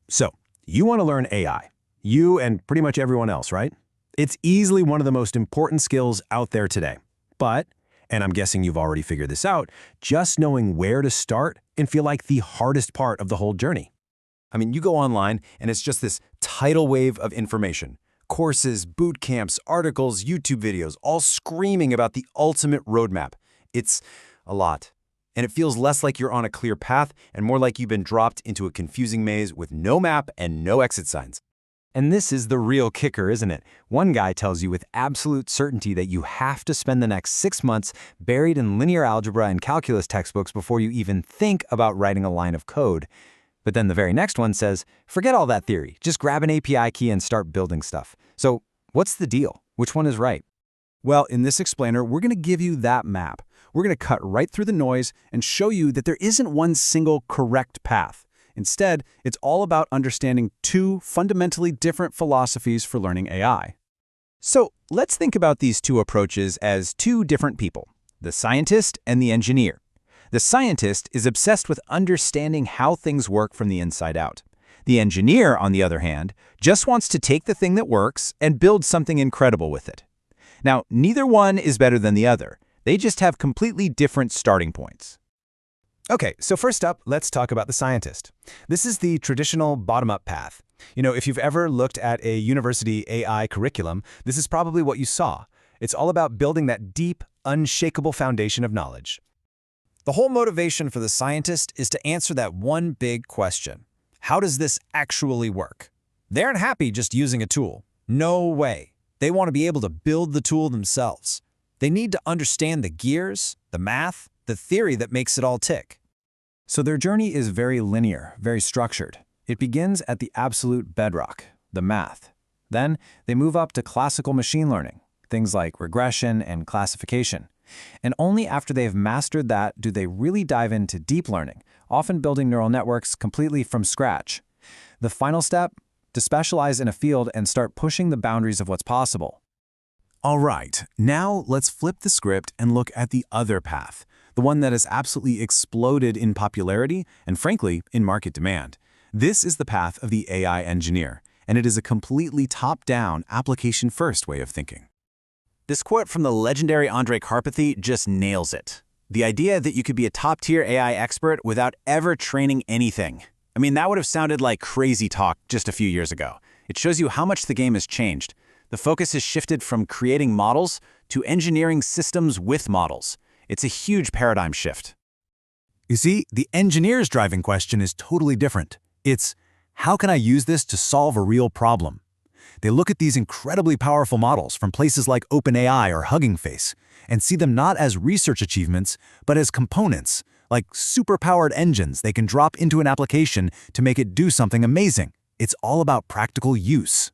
So, you want to learn AI. You and pretty much everyone else, right? It's easily one of the most important skills out there today. But, and I'm guessing you've already figured this out, just knowing where to start can feel like the hardest part of the whole journey. I mean, you go online and it's just this tidal wave of information. Courses, boot camps, articles, YouTube videos, all screaming about the ultimate roadmap. It's a lot. And it feels less like you're on a clear path and more like you've been dropped into a confusing maze with no map and no exit signs. And this is the real kicker, isn't it? One guy tells you with absolute certainty that you have to spend the next 6 months buried in linear algebra and calculus textbooks before you even think about writing a line of code. But then the very next one says, forget all that theory, just grab an API key and start building stuff. So what's the deal? Which one is right? Well, in this explainer, we're going to give you that map. We're going to cut right through the noise and show you that there isn't one single correct path. Instead, it's all about understanding two fundamentally different philosophies for learning AI. So let's think about these two approaches as two different people, the scientist and the engineer. The scientist is obsessed with understanding how things work from the inside out. The engineer, on the other hand, just wants to take the thing that works and build something incredible with it. Now, neither one is better than the other. They just have completely different starting points. Okay, so first up, let's talk about the scientist. This is the traditional bottom-up path. If you've ever looked at a university AI curriculum, this is probably what you saw. It's all about building that deep, unshakable foundation of knowledge. The whole motivation for the scientist is to answer that one big question. How does this actually work? They aren't happy just using a tool. No way. They want to be able to build the tool themselves. They need to understand the gears, the math, the theory that makes it all tick. So their journey is very linear, very structured. It begins at the absolute bedrock, the math. Then they move up to classical machine learning, things like regression and classification. And only after they've mastered that do they really dive into deep learning, often building neural networks completely from scratch. The final step? To specialize in a field and start pushing the boundaries of what's possible. All right, now let's flip the script and look at the other path, the one that has absolutely exploded in popularity and, frankly, in market demand. This is the path of the AI engineer, and it is a completely top-down, application-first way of thinking. This quote from the legendary Andrej Karpathy just nails it. The idea that you could be a top-tier AI expert without ever training anything. I mean, that would have sounded like crazy talk just a few years ago. It shows you how much the game has changed. The focus has shifted from creating models to engineering systems with models. It's a huge paradigm shift. You see, the engineer's driving question is totally different. It's, how can I use this to solve a real problem? They look at these incredibly powerful models from places like OpenAI or Hugging Face and see them not as research achievements, but as components, like super-powered engines they can drop into an application to make it do something amazing. It's all about practical use.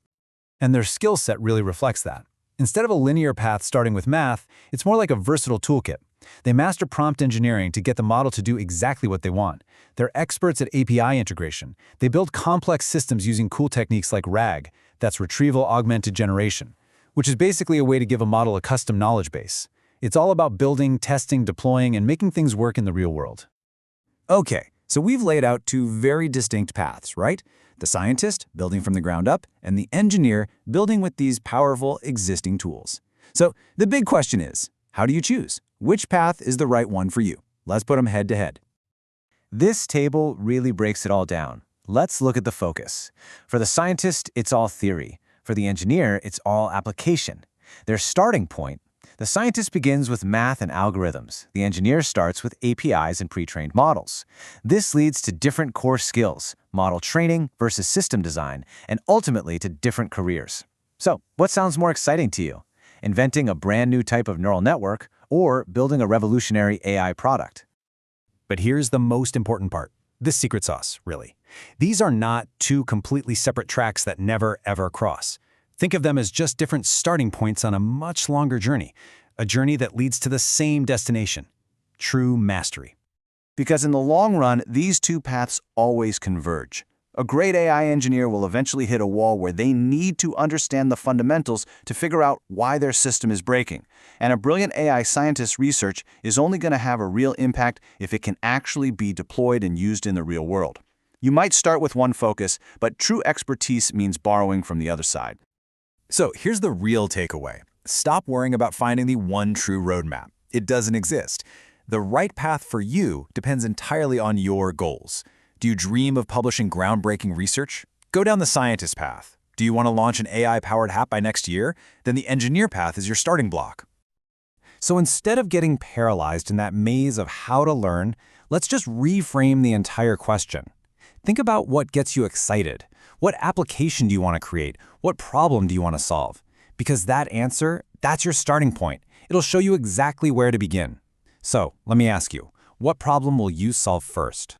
And their skill set really reflects that. Instead of a linear path starting with math, it's more like a versatile toolkit. They master prompt engineering to get the model to do exactly what they want. They're experts at API integration. They build complex systems using cool techniques like RAG, that's Retrieval Augmented Generation, which is basically a way to give a model a custom knowledge base. It's all about building, testing, deploying, and making things work in the real world. Okay, so we've laid out two very distinct paths, right? The scientist, building from the ground up, and the engineer, building with these powerful existing tools. So the big question is, how do you choose? Which path is the right one for you? Let's put them head to head. This table really breaks it all down. Let's look at the focus. For the scientist, it's all theory. For the engineer, it's all application. Their starting point: the scientist begins with math and algorithms. The engineer starts with APIs and pre-trained models. This leads to different core skills, model training versus system design, and ultimately to different careers. So, what sounds more exciting to you? Inventing a brand new type of neural network or building a revolutionary AI product? But here's the most important part, the secret sauce, really. These are not two completely separate tracks that never, ever cross. Think of them as just different starting points on a much longer journey, a journey that leads to the same destination: true mastery. Because in the long run, these two paths always converge. A great AI engineer will eventually hit a wall where they need to understand the fundamentals to figure out why their system is breaking. And a brilliant AI scientist's research is only going to have a real impact if it can actually be deployed and used in the real world. You might start with one focus, but true expertise means borrowing from the other side. So here's the real takeaway. Stop worrying about finding the one true roadmap. It doesn't exist. The right path for you depends entirely on your goals. Do you dream of publishing groundbreaking research? Go down the scientist path. Do you want to launch an AI-powered app by next year? Then the engineer path is your starting block. So instead of getting paralyzed in that maze of how to learn, let's just reframe the entire question. Think about what gets you excited. What application do you want to create? What problem do you want to solve? Because that answer, that's your starting point. It'll show you exactly where to begin. So let me ask you, what problem will you solve first?